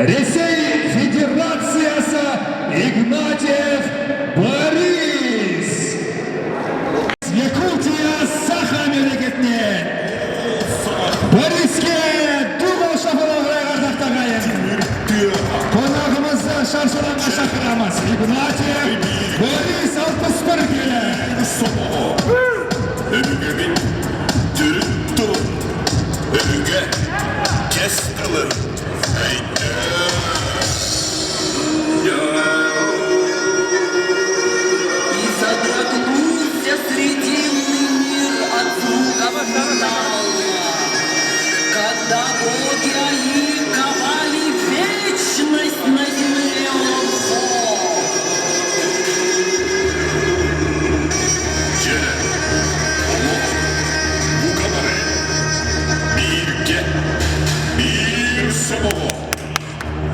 Ресей Федерациясы Игнатьев Борис. Якутия Саха мемлекетінен Бориске дугал шапалағыра қардақтағайын. Қонағымызды шаршаланға шақырамыз. Игнатьев Борис 61 келі. Önüge dürüp durun, önüge kes kılın. И содрогнулся срединный мир от звука металла, когда боги ликовали вечность на земле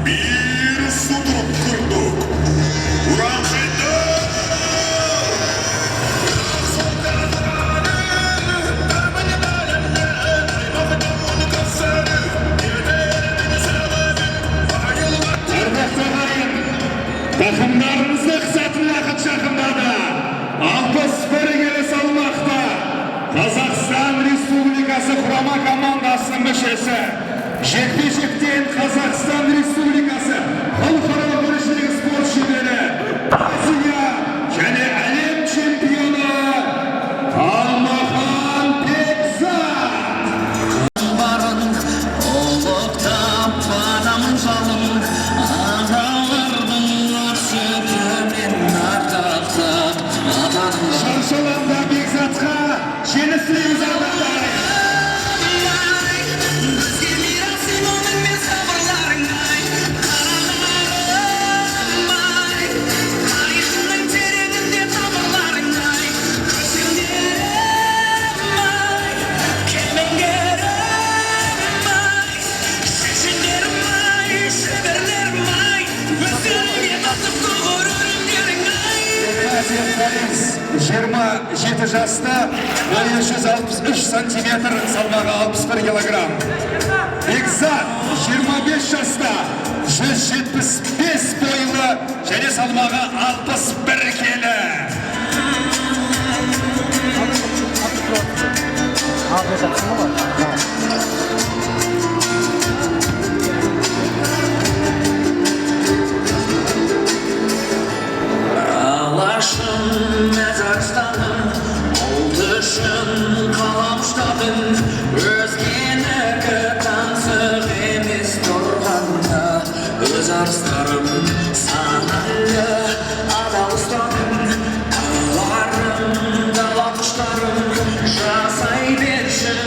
Bir sudurup kurduk. Ulan Takımlarımızda kısatlı vakit şakımlarda 61 kere salmakta Kazakistan Respublikası kurama komandasının müşesi Jekti-Jekten Kazakistan Respublikası Halkara Barışlığı spor şubeli Aziya және әлем чемпионы Алмахан Бекзат. барын, ұлықтап барамын жалын, ағалардың аршы төмен ардақтап, атаның Шаршаланда Бекзатқа жеңіс ағаттар. Бізге мирас иманың мен сабырларың ай, қарағарым ай, тарихының тереңінде тамырларың ай, көсемдерім ай, кемеңгерім ай, шешендерім ай, шеберлерім ай, өздеріңе татып тұғыр өлімдерің ай. 27 жаста, бойы 163 сантиметр, салмағы 61 килограмм. Бекзат 25 жаста, 175 бойлы, және салмағы 61 келі. Алашым, Мәзарстаным, ұлтышым, қаламштадым, өзгенікі таңсық емес тұрғанда, өз арыстарым санайлы адал ұстадым, тауларым, дала құштарым, жасай берші.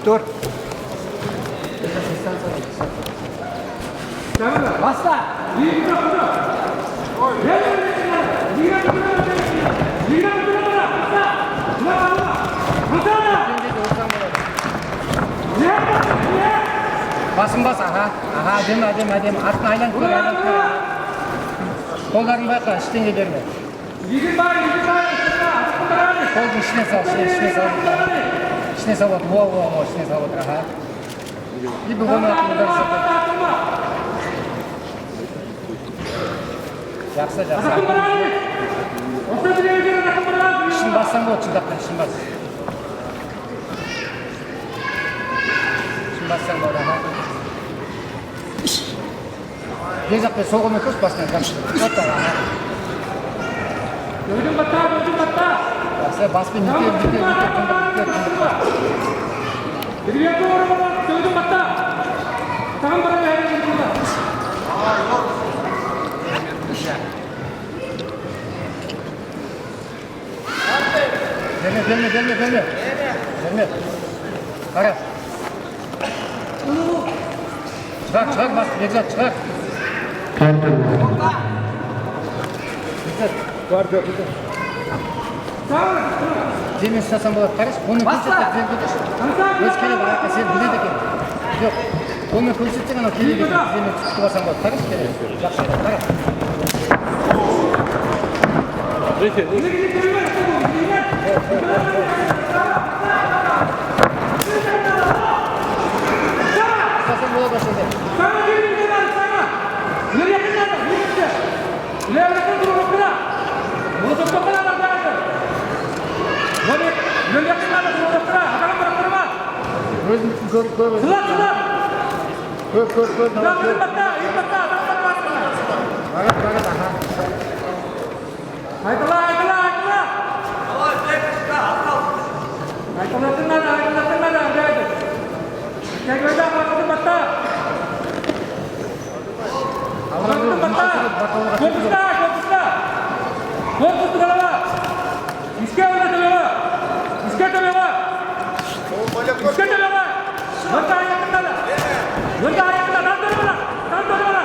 Dur. Basta. Yeah! Басын бас, аға. Аға, әдемі. Артын айланып көр. Қолдарын байқа, іштеңге берме. Қолдың ішіне сал, ішіне сал. Ішіне сал, ішіне сал, аға. И бұғын атын ұдар сал. Жақсы. İşin бассан болады, шындақпен, ішін бас. İşin бассан болады, аға. Дей жақпен соғылмай көш басынан қамшы. Отта, аға. Өйдің батта. Жақсы, баспен үйтер. Біргеті оры болады, өйдің батта. Тағын барай әрі жүргенде. Verme. Kara. Çıkar bas, Bekzat çıkar. Bekzat. Var. Zemin istasan болады, қараш. Оны көрсетіп жер көтеш. Өз келе бараққа сен біледі екен. Жоқ. Оны көрсетсең анау келе кетеді. Zemin түсіп барсаң болады, қараш келе. Жақсы, қара. İstasan bola başladı. Sana gelin sana. İleri yakınlarda, yürüyüşte. İleri yakın durun okula. Bunu tuttuklar arkadaşlar. İleri yakınlarda durun okula. Adamı bıraktırma. Gör. Sıla. Gör. Sıla iyi bakta. Adam bakma. Barat, aha. Aytala. Aytala. Kekmede bakın batta. Korkusla. Korkusla kalama. İske oynatılıyor. İske tabiwa. Yönde ayakında. Tam durma.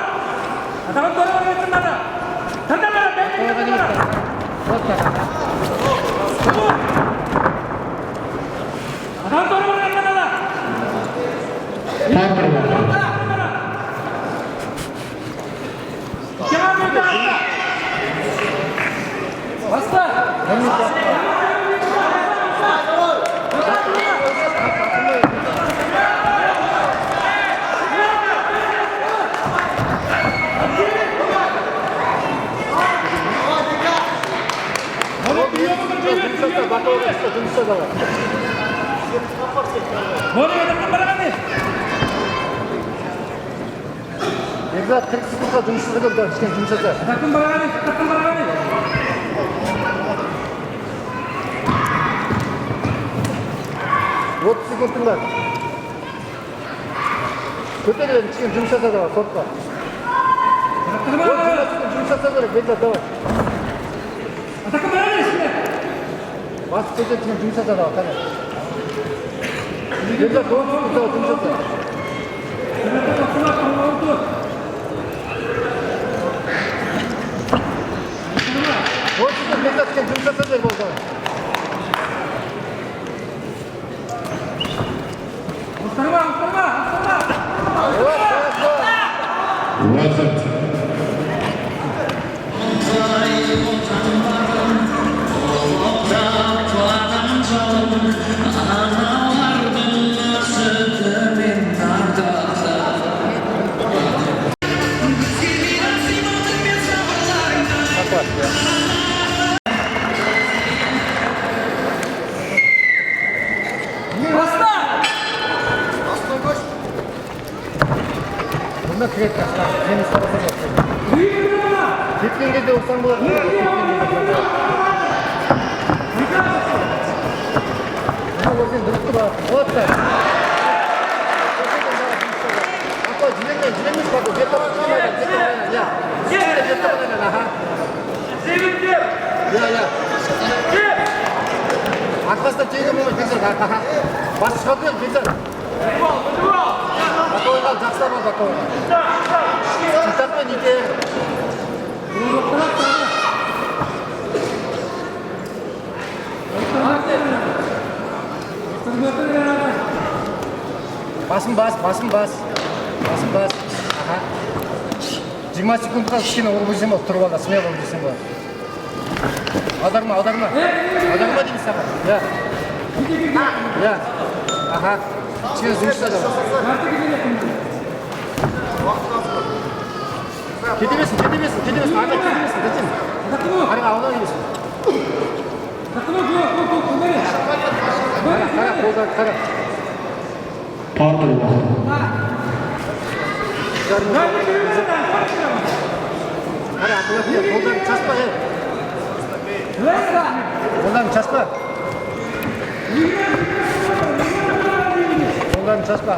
Adam durma yakında. Tandala bekle. Adam durma yakında. Basta. Bekzat 40 sekundga жұмыссыз кірді, кішкене жұмыс жаса. Takım barani. 30 секундың бар. Көтеріледі, кішкене жұмыс жаса да бар, сотқа. Жұмыс жаса керек, Bekzat, давай. Takım barani işte. Басып көтеріп, кішкене жұмыс жаса да бар, қане. Bekzat, 30 секундта жұмыс жаса. Bekzat, kішкене жұмыс жаса бер болды. Muhtarma. Vakit. Bunda kürek taşlar, seni sarısı yok. Gittiğin gece olsan bu arada. Ama bakın dürüstü bak. Otta. Hatta jilenmiş bak. Ya. Arkasında çeyrek olmuş Bekzat. Baş çıkartıyor Bekzat. Bakıyorum жақсылап bakıyorum. Çıtakmen ite. Basın bas. бас. Аха. 20 секундқа кішкене ұрып жесем болады, тұрып алда, смело ұрып жесем болады. Аударма. Аударма деймін саған. Я. Аха. Кішкене жұмыста да бар. Кетемесін. Арға кетемесін. Арға аудан емесін. Қара, қолдар, қара. Қара, қолдарын часпа, Қолдарын часпа. Қолдарын часпа,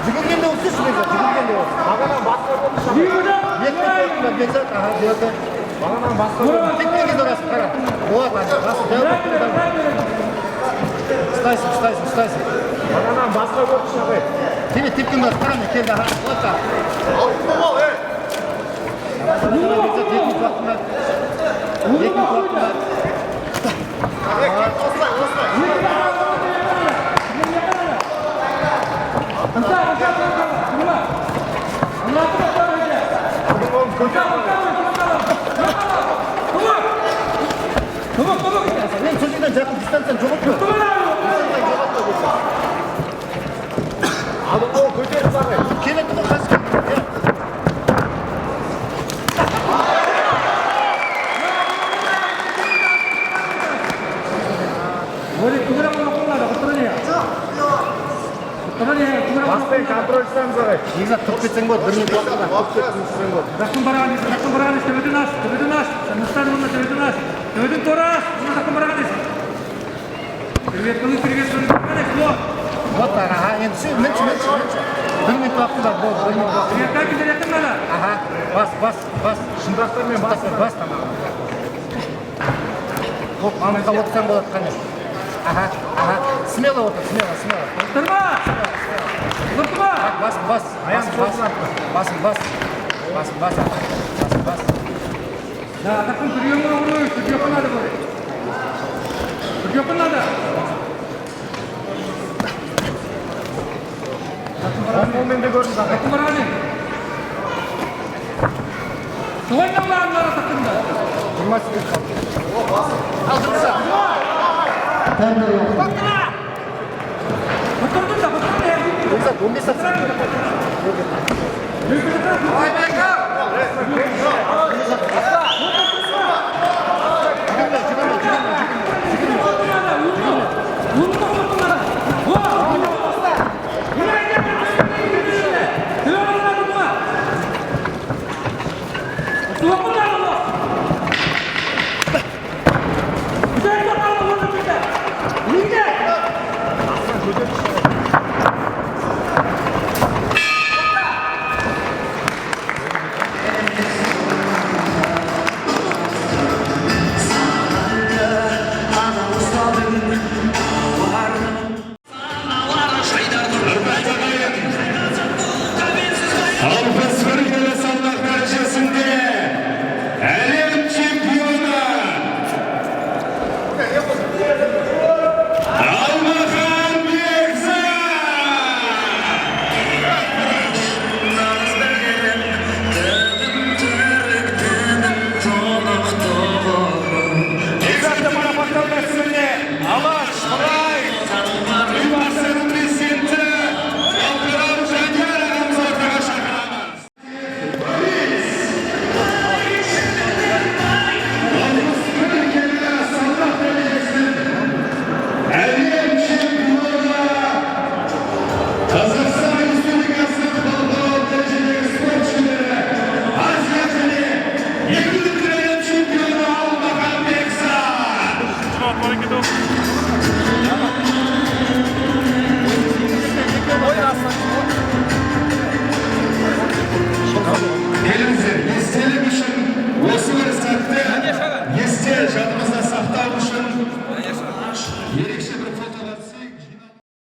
жүгіргенде өтсінші мен жүгіргенде өтсін. Бағанан басқа болмыша. Бағанан басқа болмыша. Теккенде ұрасың, қара. Болады, ұстайсың. Бағанан басқа болмыша қой. Тебе тепкен ұрасың, қара мен келді, болады. Мен сөзіңден жақын дистанцияны жоғалтпа. Адым ол көтеріп бағай. Келеді бұл қасық. Баспен контроль жасаңыз ағай. Негізі тұрып кетсең болады, бір минут уақытта тұрып кетсең болады. Жақын бараған дейсің, төбеден аш. Мұстан мұнда төбеден аш. Төбеден тора аш, мұнда жақын бараған дейсің. Привет, Вот, ага, енді все, менші. Бір минут уақытта бар, болды, бір минут уақытта. Привет, как интересно надо? Ага, бас. Шындақтармен бас тамақ. Оп, мамырға отырсаң болады, конечно. Ага. Смело отыр, смело. Тұрма! Бас. Да, такой приемный уровень, тургёпа надо будет. Тургёпа надо. Қолмен де көрсін, ағай. Жақын барған дейсің. Солайдан барған бара тақында. 20 секунд қалды. Ал, дұрыса. Бұттырдың да. 15 сәт.